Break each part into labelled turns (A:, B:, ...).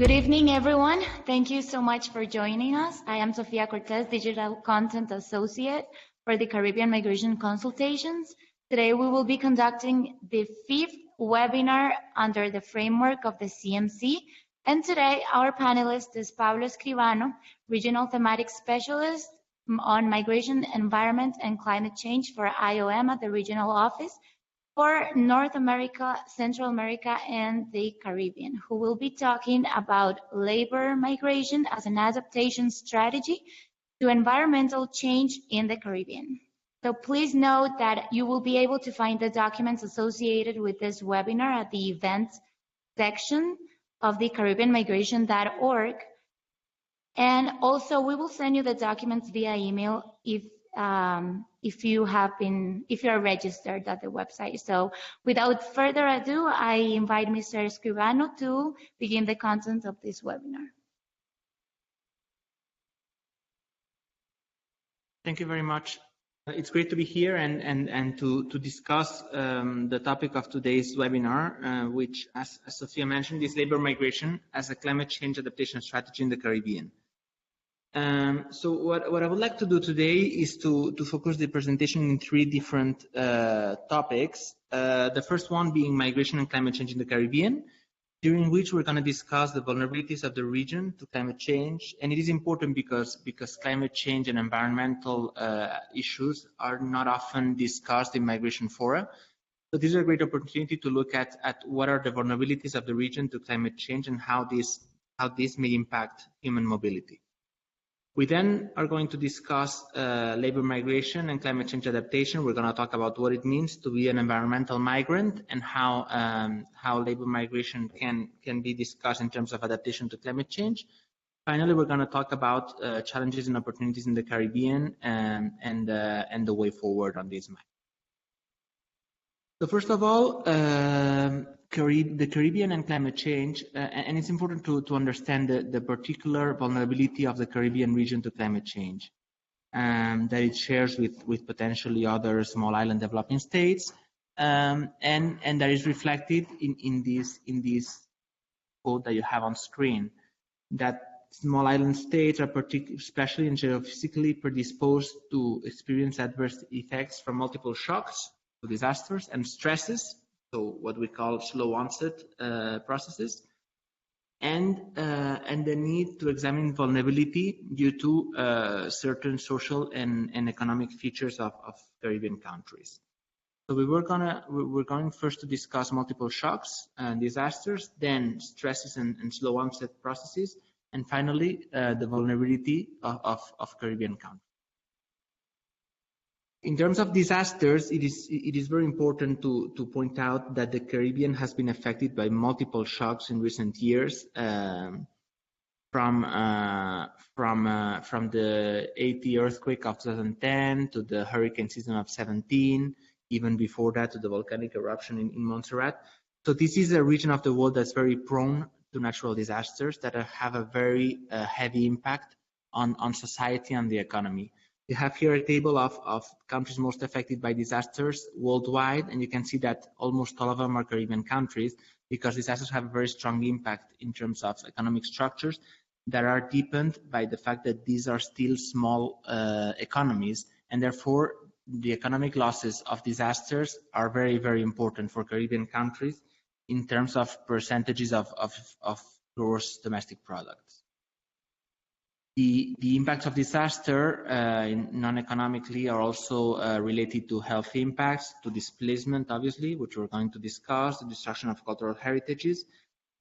A: Good evening, everyone. Thank you so much for joining us. I am Sofia Cortez, Digital Content Associate for the Caribbean Migration Consultations. Today, we will be conducting the 5th webinar under the framework of the CMC. And today, our panelist is Pablo Escribano, Regional Thematic Specialist on Migration, Environment, and Climate Change for IOM at the Regional Office for North America, Central America, and the Caribbean, who will be talking about labor migration as an adaptation strategy to environmental change in the Caribbean. So please note that you will be able to find the documents associated with this webinar at the events section of the CaribbeanMigration.org. And also, we will send you the documents via email if you are registered at the website. So without further ado, I invite Mr. Escribano to begin the content of this webinar.
B: Thank you very much. It's great to be here and to discuss the topic of today's webinar, which, as Sophia mentioned, is labor migration as a climate change adaptation strategy in the Caribbean. So what I would like to do today is to focus the presentation in 3 different topics. The first one being migration and climate change in the Caribbean, during which we're going to discuss the vulnerabilities of the region to climate change. And it is important because climate change and environmental issues are not often discussed in migration fora. So this is a great opportunity to look at what are the vulnerabilities of the region to climate change and how this may impact human mobility. We then are going to discuss labor migration and climate change adaptation. We're going to talk about what it means to be an environmental migrant and how labor migration can be discussed in terms of adaptation to climate change. Finally, we're going to talk about challenges and opportunities in the Caribbean and the way forward on this matter. So first of all, the Caribbean and climate change, and it's important to understand the particular vulnerability of the Caribbean region to climate change that it shares with potentially other small island developing states, and that is reflected in this quote that you have on screen, that small island states are especially and geophysically predisposed to experience adverse effects from multiple shocks, disasters, and stresses, so what we call slow onset processes, and the need to examine vulnerability due to certain social and economic features of Caribbean countries. So we're going first to discuss multiple shocks and disasters, then stresses and slow onset processes, and finally the vulnerability of Caribbean countries. In terms of disasters, it is very important to point out that the Caribbean has been affected by multiple shocks in recent years, from the Haiti earthquake of 2010 to the hurricane season of 17, even before that to the volcanic eruption in Montserrat. So this is a region of the world that's very prone to natural disasters that have a very heavy impact on society and the economy. You have here a table of countries most affected by disasters worldwide, and you can see that almost all of them are Caribbean countries because disasters have a very strong impact in terms of economic structures that are deepened by the fact that these are still small economies, and therefore the economic losses of disasters are very, very important for Caribbean countries in terms of percentages of gross domestic products. The impacts of disaster non-economically are also related to health impacts, to displacement, obviously, which we're going to discuss, the destruction of cultural heritages,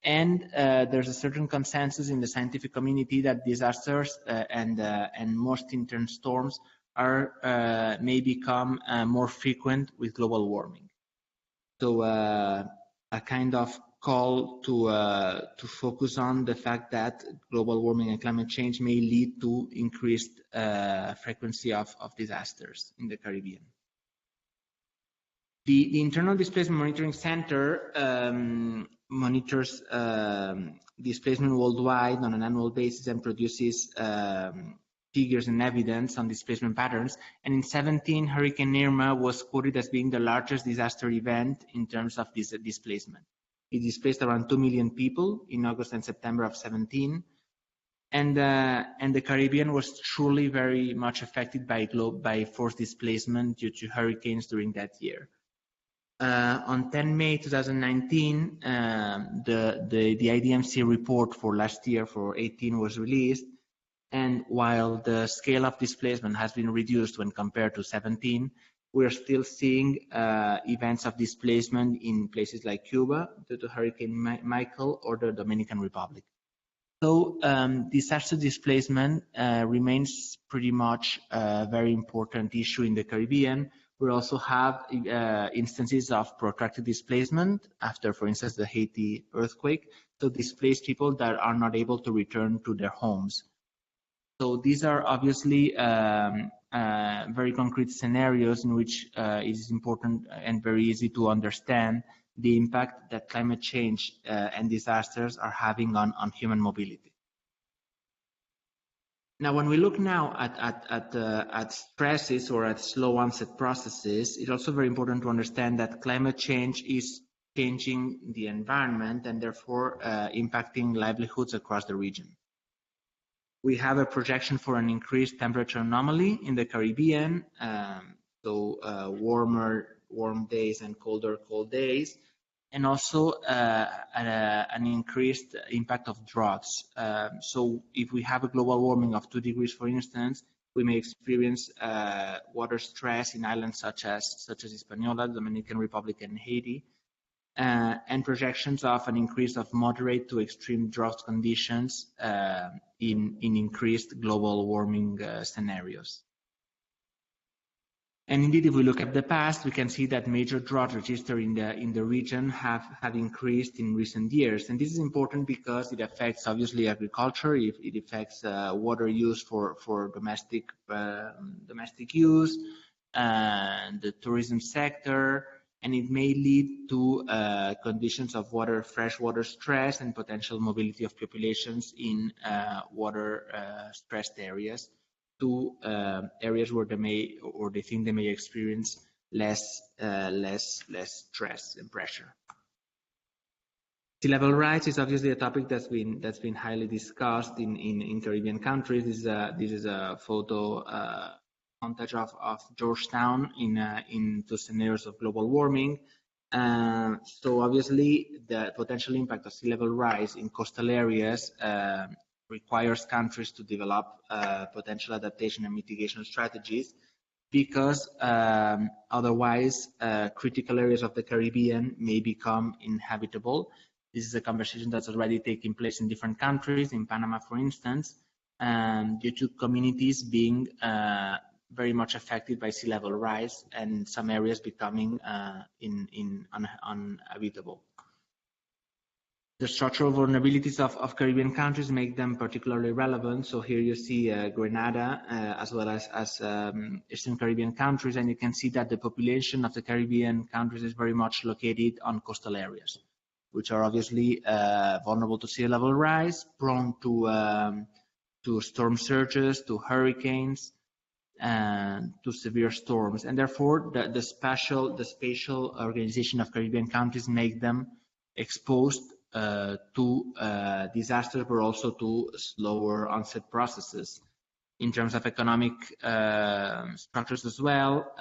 B: and there's a certain consensus in the scientific community that disasters and most intense storms may become more frequent with global warming. So a kind of call to focus on the fact that global warming and climate change may lead to increased frequency of disasters in the Caribbean. The Internal Displacement Monitoring Center monitors displacement worldwide on an annual basis and produces figures and evidence on displacement patterns. And in 2017, Hurricane Irma was quoted as being the largest disaster event in terms of this displacement. It displaced around 2 million people in August and September of 17. And the Caribbean was truly very much affected by forced displacement due to hurricanes during that year. On 10 May 2019, the IDMC report for last year, for 18, was released. And while the scale of displacement has been reduced when compared to 17, we're still seeing events of displacement in places like Cuba due to Hurricane Michael or the Dominican Republic. So disaster displacement remains pretty much a very important issue in the Caribbean. We also have instances of protracted displacement after, for instance, the Haiti earthquake. So displaced people that are not able to return to their homes. So these are obviously very concrete scenarios in which it is important and very easy to understand the impact that climate change and disasters are having on human mobility. Now, when we look now at stresses or at slow onset processes, it's also very important to understand that climate change is changing the environment and therefore impacting livelihoods across the region. We have a projection for an increased temperature anomaly in the Caribbean, warm days and colder cold days, and also an increased impact of droughts. So if we have a global warming of 2 degrees, for instance, we may experience water stress in islands such as Hispaniola, Dominican Republic, and Haiti, and projections of an increase of moderate to extreme drought conditions in increased global warming scenarios. And indeed, if we look at the past, we can see that major drought registered in the region have increased in recent years. And this is important because it affects, obviously, agriculture. It affects water use for domestic use, the tourism sector, and it may lead to conditions of freshwater stress and potential mobility of populations in water stressed areas to areas where they think they may experience less stress and pressure. Sea level rise is obviously a topic that's been highly discussed in Caribbean countries. This is a photo montage of Georgetown in two scenarios of global warming. So obviously the potential impact of sea level rise in coastal areas requires countries to develop potential adaptation and mitigation strategies, because otherwise critical areas of the Caribbean may become inhabitable. This is a conversation that's already taking place in different countries, in Panama, for instance, due to communities being very much affected by sea level rise and some areas becoming uninhabitable. The structural vulnerabilities of Caribbean countries make them particularly relevant. So here you see Grenada as well as Eastern Caribbean countries, and you can see that the population of the Caribbean countries is very much located on coastal areas, which are obviously vulnerable to sea level rise, prone to storm surges, to hurricanes, and to severe storms, and therefore the spatial organization of Caribbean countries make them exposed to disasters, but also to slower onset processes. In terms of economic structures as well,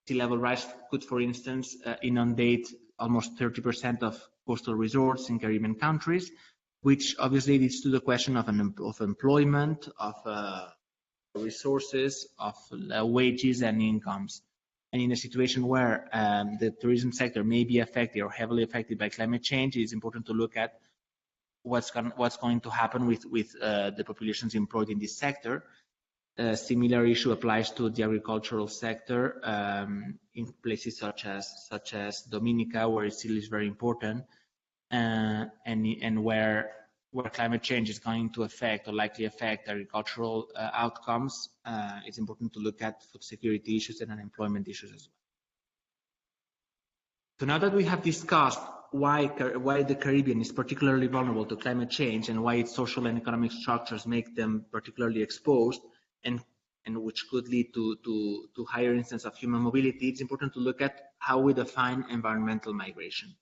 B: sea level rise could, for instance, inundate almost 30% of coastal resorts in Caribbean countries, which obviously leads to the question of employment, of resources, of wages and incomes. And in a situation where the tourism sector may be affected or heavily affected by climate change, it is important to look at what's going to happen with the populations employed in this sector. A similar issue applies to the agricultural sector in places such as Dominica, where it still is very important, and where climate change is going to affect or likely affect agricultural outcomes. It's important to look at food security issues and unemployment issues as well. So now that we have discussed why the Caribbean is particularly vulnerable to climate change and why its social and economic structures make them particularly exposed, and which could lead to higher instance of human mobility, it's important to look at how we define environmental migration.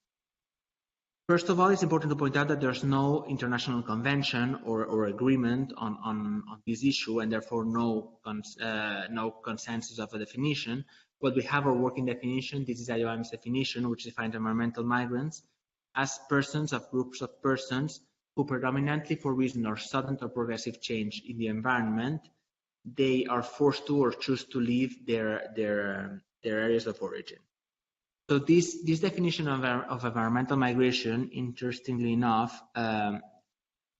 B: First of all, it's important to point out that there's no international convention or agreement on this issue, and therefore no consensus of a definition. What we have, our working definition, this is IOM's definition, which defines environmental migrants as persons of groups of persons who predominantly for reason or sudden or progressive change in the environment, they are forced to or choose to leave their areas of origin. So this definition of environmental migration, interestingly enough,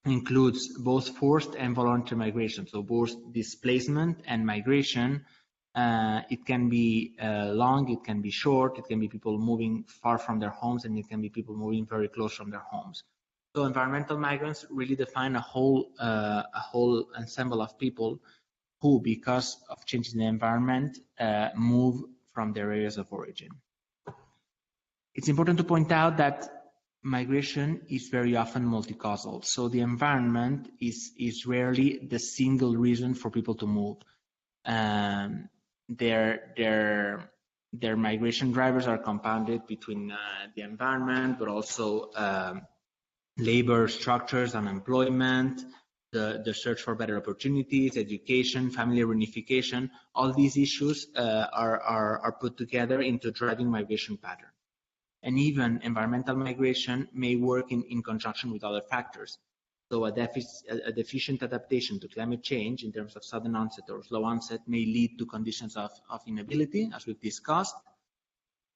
B: includes both forced and voluntary migration. So both displacement and migration. It can be long, it can be short, it can be people moving far from their homes, and it can be people moving very close from their homes. So environmental migrants really define a whole ensemble of people who, because of changes in the environment, move from their areas of origin. It's important to point out that migration is very often multi-causal. So the environment is rarely the single reason for people to move. Their migration drivers are compounded between the environment, but also labor structures, unemployment, the search for better opportunities, education, family reunification. All these issues are put together into driving migration pattern. And even environmental migration may work in conjunction with other factors. So a deficient adaptation to climate change in terms of sudden onset or slow onset may lead to conditions of inability, as we've discussed,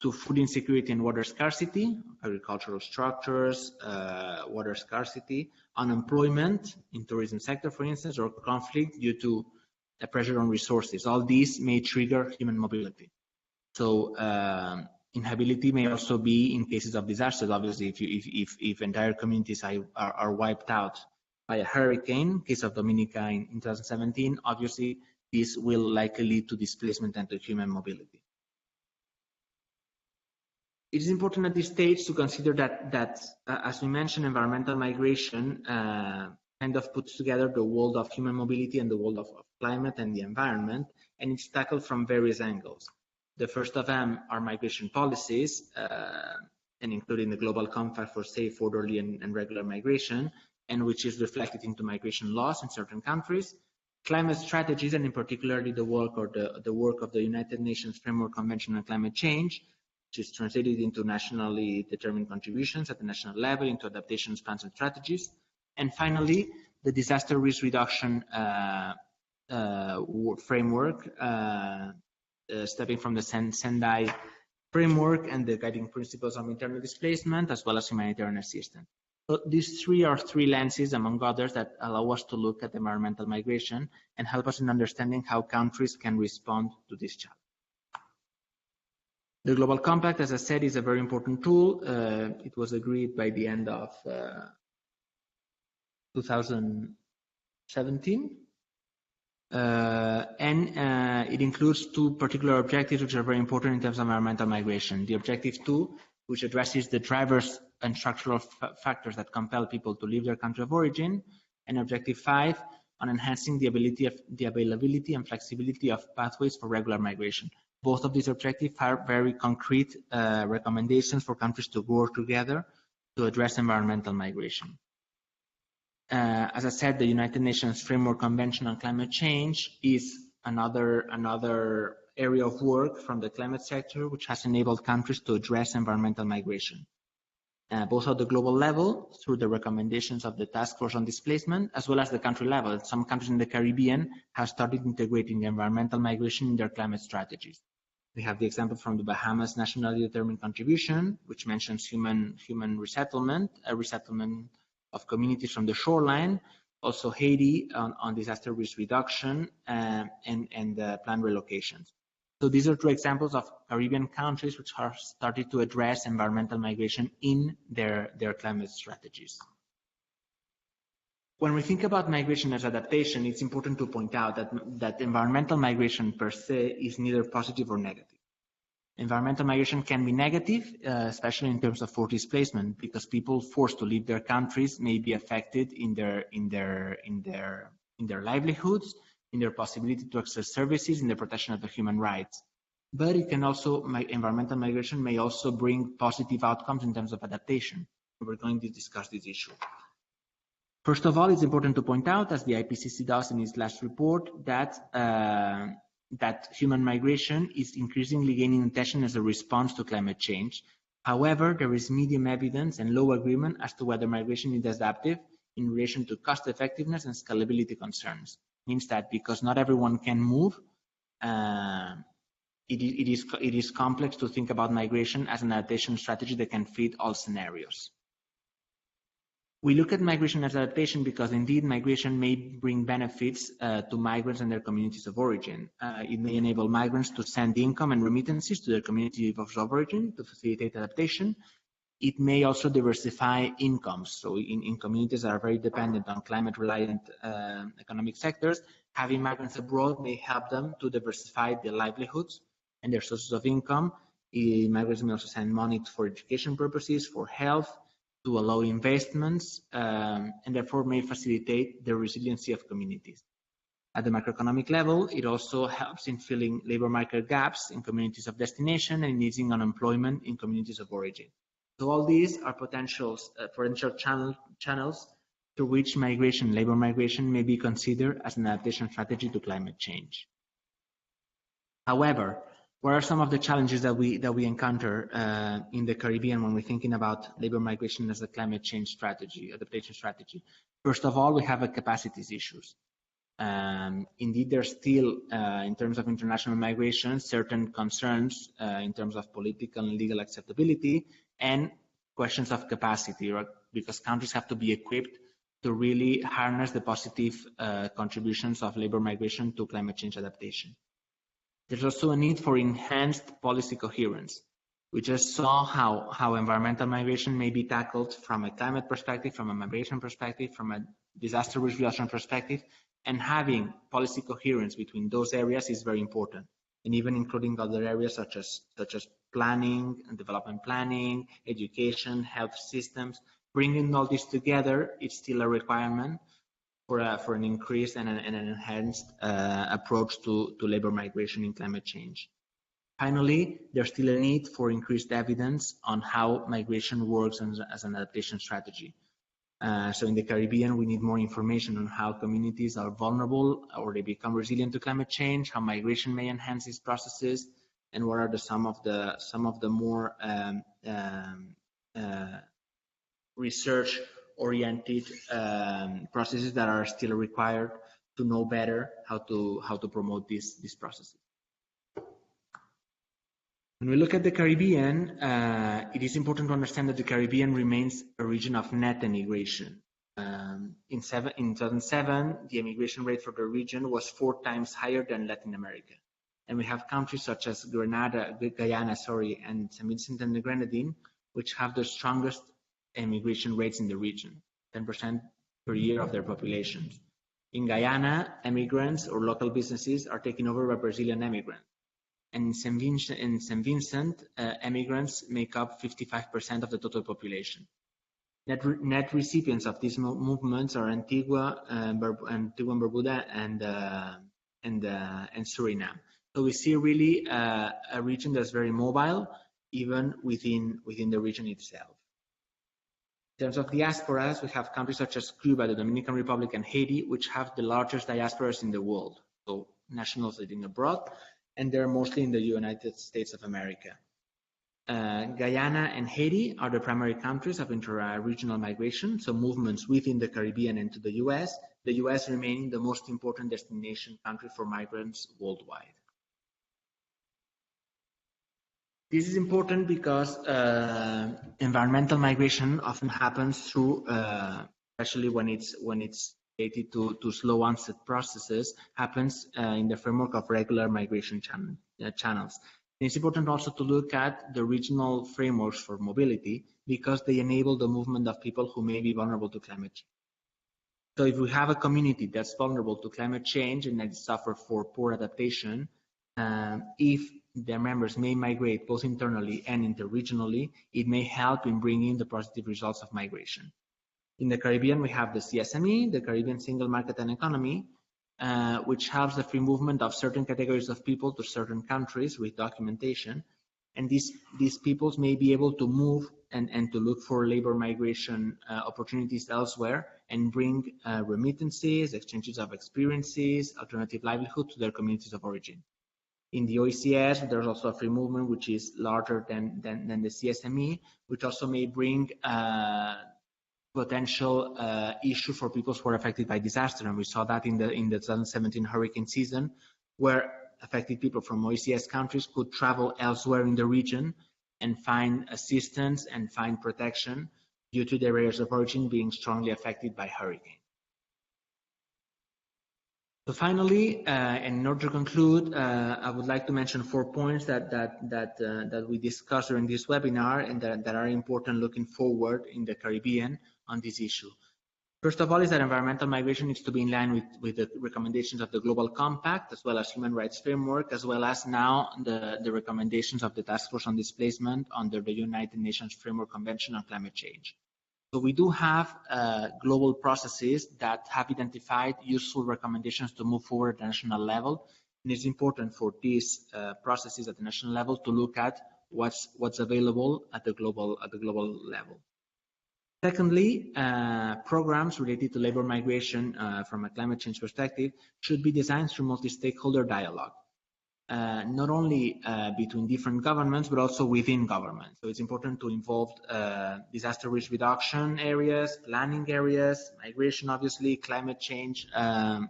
B: to food insecurity and water scarcity, agricultural structures, water scarcity, unemployment in tourism sector, for instance, or conflict due to the pressure on resources. All these may trigger human mobility. So inhabitability may also be in cases of disasters. Obviously, if entire communities are wiped out by a hurricane, case of Dominica in 2017, obviously this will likely lead to displacement and to human mobility. It is important at this stage to consider that as we mentioned, environmental migration kind of puts together the world of human mobility and the world of climate and the environment, and it's tackled from various angles. The first of them are migration policies, and including the Global Compact for Safe, Orderly, and Regular Migration, and which is reflected into migration laws in certain countries. Climate strategies, and in particular the work of the United Nations Framework Convention on Climate Change, which is translated into nationally determined contributions at the national level, into adaptation plans and strategies. And finally, the disaster risk reduction framework, stepping from the Sendai framework and the guiding principles of internal displacement, as well as humanitarian assistance. So these are three lenses, among others, that allow us to look at environmental migration and help us in understanding how countries can respond to this challenge. The Global Compact, as I said, is a very important tool. It was agreed by the end of 2017. It includes two particular objectives which are very important in terms of environmental migration. The objective 2, which addresses the drivers and structural factors that compel people to leave their country of origin, and objective 5, on enhancing the availability and flexibility of pathways for regular migration. Both of these objectives are very concrete recommendations for countries to work together to address environmental migration. As I said, the United Nations Framework Convention on Climate Change is another area of work from the climate sector which has enabled countries to address environmental migration, both at the global level through the recommendations of the Task Force on Displacement, as well as the country level. Some countries in the Caribbean have started integrating environmental migration in their climate strategies. We have the example from the Bahamas Nationally Determined Contribution, which mentions human resettlement, a resettlement of communities from the shoreline, also Haiti on disaster risk reduction and planned relocations. So these are two examples of Caribbean countries which have started to address environmental migration in their climate strategies. When we think about migration as adaptation, it's important to point out that environmental migration per se is neither positive or negative. Environmental migration can be negative, especially in terms of forced displacement, because people forced to leave their countries may be affected in their livelihoods, in their possibility to access services, in the protection of their human rights. But it can also, environmental migration may also bring positive outcomes in terms of adaptation. We're going to discuss this issue. First of all, it's important to point out, as the IPCC does in its last report, that that human migration is increasingly gaining attention as a response to climate change. However, there is medium evidence and low agreement as to whether migration is adaptive in relation to cost effectiveness and scalability concerns. It means that because not everyone can move, it is complex to think about migration as an adaptation strategy that can fit all scenarios. We look at migration as adaptation because indeed migration may bring benefits to migrants and their communities of origin. It may enable migrants to send income and remittances to their community of origin to facilitate adaptation. It may also diversify incomes. So in communities that are very dependent on climate-reliant economic sectors, having migrants abroad may help them to diversify their livelihoods and their sources of income. Migrants may also send money for education purposes, for health, to allow investments, and therefore may facilitate the resiliency of communities. At the macroeconomic level, it also helps in filling labor market gaps in communities of destination and easing unemployment in communities of origin. So all these are potential channels through which labor migration may be considered as an adaptation strategy to climate change. However, what are some of the challenges that we encounter in the Caribbean when we're thinking about labor migration as a climate change strategy, adaptation strategy? First of all, we have capacities issues. Indeed, there's still, in terms of international migration, certain concerns in terms of political and legal acceptability and questions of capacity, right? Because countries have to be equipped to really harness the positive contributions of labor migration to climate change adaptation. There's also a need for enhanced policy coherence. We just saw how environmental migration may be tackled from a climate perspective, from a migration perspective, from a disaster risk reduction perspective, and having policy coherence between those areas is very important, and even including other areas such as planning and development planning, education, health systems. Bringing all this together is still a requirement for an increased and an enhanced approach to labor migration in climate change. Finally, there's still a need for increased evidence on how migration works as an adaptation strategy. So in the Caribbean, we need more information on how communities are vulnerable or they become resilient to climate change, how migration may enhance these processes, and what are some of the more research-oriented processes that are still required to know better how to promote these processes. When we look at the Caribbean, it is important to understand that the Caribbean remains a region of net emigration. In 2007, the emigration rate for the region was 4 times higher than Latin America. And we have countries such as Guyana, and St. Vincent and the Grenadines, which have the strongest emigration rates in the region, 10% per year of their populations. In Guyana, immigrants or local businesses are taken over by Brazilian immigrants. And in St. Vincent, immigrants make up 55% of the total population. Net recipients of these movements are Antigua and Barbuda and Suriname. So we see really a region that's very mobile, even within the region itself. In terms of diasporas, we have countries such as Cuba, the Dominican Republic, and Haiti, which have the largest diasporas in the world. So nationals living abroad, and they're mostly in the United States of America. Guyana and Haiti are the primary countries of inter-regional migration, so movements within the Caribbean and to the US, the US remaining the most important destination country for migrants worldwide. This is important because environmental migration often happens through, especially when it's related to slow onset processes, happens in the framework of regular migration channels. And it's important also to look at the regional frameworks for mobility because they enable the movement of people who may be vulnerable to climate change. So if we have a community that's vulnerable to climate change and that suffer for poor adaptation, if their members may migrate both internally and interregionally, it may help in bringing the positive results of migration. In the Caribbean, we have the CSME, the Caribbean Single Market and Economy, which helps the free movement of certain categories of people to certain countries with documentation. And these peoples may be able to move and to look for labor migration opportunities elsewhere and bring remittances, exchanges of experiences, alternative livelihood to their communities of origin. In the OECS, there's also a free movement which is larger than the CSME, which also may bring potential issue for people who are affected by disaster. And we saw that in the 2017 hurricane season, where affected people from OECS countries could travel elsewhere in the region and find assistance and find protection due to their areas of origin being strongly affected by hurricane. So finally, and in order to conclude, I would like to mention 4 points that we discussed during this webinar and that are important looking forward in the Caribbean on this issue. First of all, is that environmental migration needs to be in line with the recommendations of the Global Compact, as well as human rights framework, as well as now the recommendations of the Task Force on Displacement under the United Nations Framework Convention on Climate Change. So we do have global processes that have identified useful recommendations to move forward at the national level, and it's important for these processes at the national level to look at what's available at the global level. Secondly, programs related to labor migration from a climate change perspective should be designed through multi-stakeholder dialogue. Not only between different governments, but also within governments. So it's important to involve disaster risk reduction areas, planning areas, migration, obviously, climate change,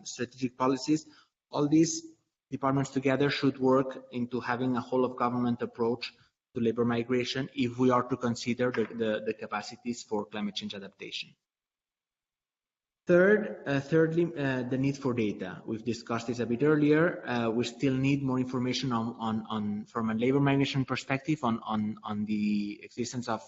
B: strategic policies. All these departments together should work into having a whole of government approach to labor migration if we are to consider the capacities for climate change adaptation. Thirdly, the need for data. We've discussed this a bit earlier. We still need more information on from a labor migration perspective on the existence of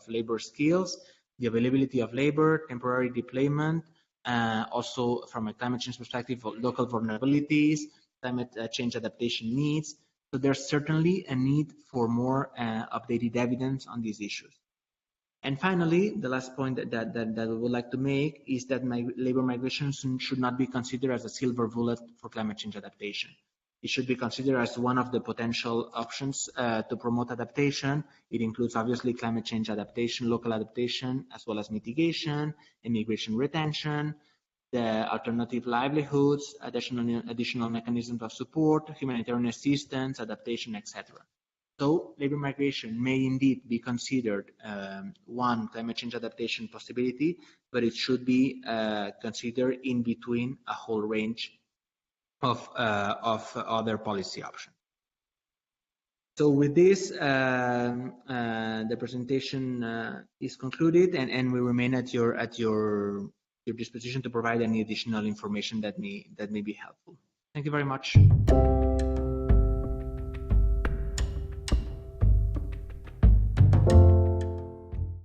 B: labor skills, the availability of labor, temporary deployment, also from a climate change perspective, local vulnerabilities, climate change adaptation needs. So there's certainly a need for more updated evidence on these issues. And finally, the last point that we would like to make is that labor migration should not be considered as a silver bullet for climate change adaptation. It should be considered as one of the potential options to promote adaptation. It includes obviously climate change adaptation, local adaptation, as well as mitigation, immigration retention, the alternative livelihoods, additional mechanisms of support, humanitarian assistance, adaptation, etc. So labor migration may indeed be considered one climate change adaptation possibility, but it should be considered in between a whole range of other policy options. So with this, the presentation is concluded, and we remain at your disposition to provide any additional information that may be helpful. Thank you very much.